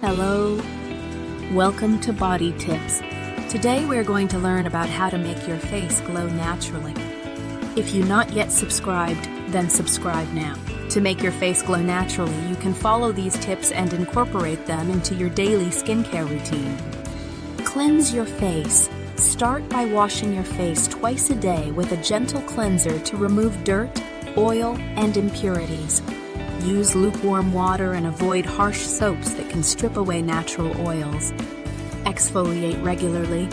Hello, welcome to Body Tips. Today we're going to learn about how to make your face glow naturally. If you're not yet subscribed, then subscribe now. To make your face glow naturally, you can follow these tips and incorporate them into your daily skincare routine. Cleanse your face. Start by washing your face twice a day with a gentle cleanser to remove dirt, oil, and impurities. Use lukewarm water and avoid harsh soaps that can strip away natural oils. Exfoliate regularly.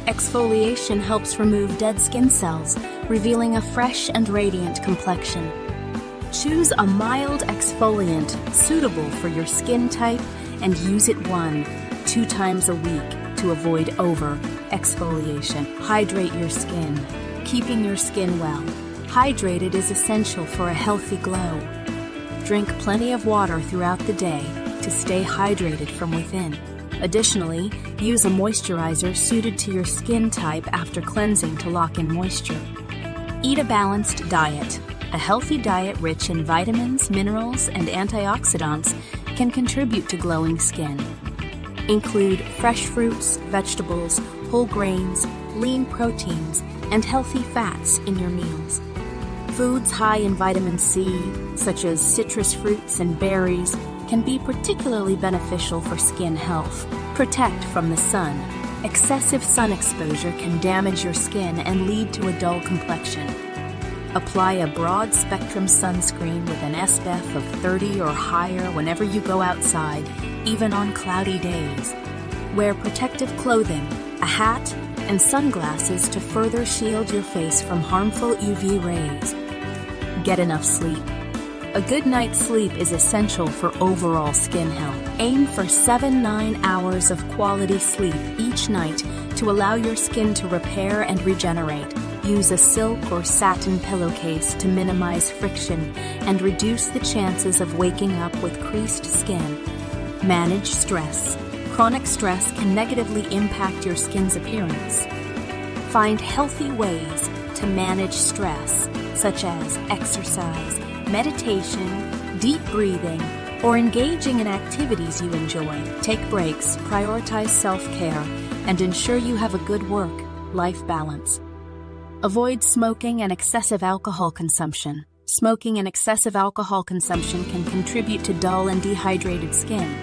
Exfoliation helps remove dead skin cells, revealing a fresh and radiant complexion. Choose a mild exfoliant suitable for your skin type and use it 1-2 times a week to avoid over-exfoliation. Hydrate your skin. Keeping your skin well hydrated is essential for a healthy glow. Drink plenty of water throughout the day to stay hydrated from within. Additionally, use a moisturizer suited to your skin type after cleansing to lock in moisture. Eat a balanced diet. A healthy diet rich in vitamins, minerals, and antioxidants can contribute to glowing skin. Include fresh fruits, vegetables, whole grains, lean proteins, and healthy fats in your meals. Foods high in vitamin C, such as citrus fruits and berries, can be particularly beneficial for skin health. Protect from the sun. Excessive sun exposure can damage your skin and lead to a dull complexion. Apply a broad-spectrum sunscreen with an SPF of 30 or higher whenever you go outside, even on cloudy days. Wear protective clothing, a hat, and sunglasses to further shield your face from harmful UV rays. Get enough sleep. A good night's sleep is essential for overall skin health. Aim for 7-9 hours of quality sleep each night to allow your skin to repair and regenerate. Use a silk or satin pillowcase to minimize friction and reduce the chances of waking up with creased skin. Manage stress. Chronic stress can negatively impact your skin's appearance. Find healthy ways to manage stress, such as exercise, meditation, deep breathing, or engaging in activities you enjoy. Take breaks, prioritize self-care, and ensure you have a good work-life balance. Avoid smoking and excessive alcohol consumption. Smoking and excessive alcohol consumption can contribute to dull and dehydrated skin.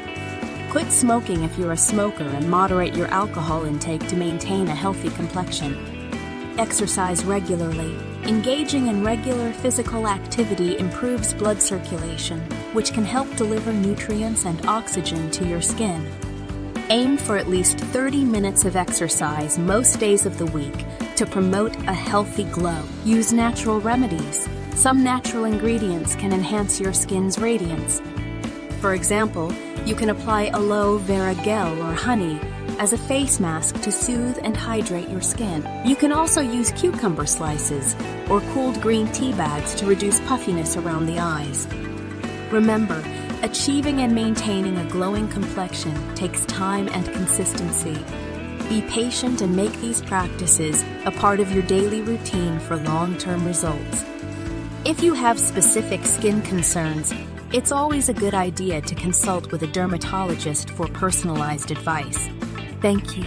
Quit smoking if you're a smoker and moderate your alcohol intake to maintain a healthy complexion. Exercise regularly. Engaging in regular physical activity improves blood circulation, which can help deliver nutrients and oxygen to your skin. Aim for at least 30 minutes of exercise most days of the week to promote a healthy glow. Use natural remedies. Some natural ingredients can enhance your skin's radiance. For example, you can apply aloe vera gel or honey as a face mask to soothe and hydrate your skin. You can also use cucumber slices or cooled green tea bags to reduce puffiness around the eyes. Remember, achieving and maintaining a glowing complexion takes time and consistency. Be patient and make these practices a part of your daily routine for long-term results. If you have specific skin concerns, it's always a good idea to consult with a dermatologist for personalized advice. Thank you.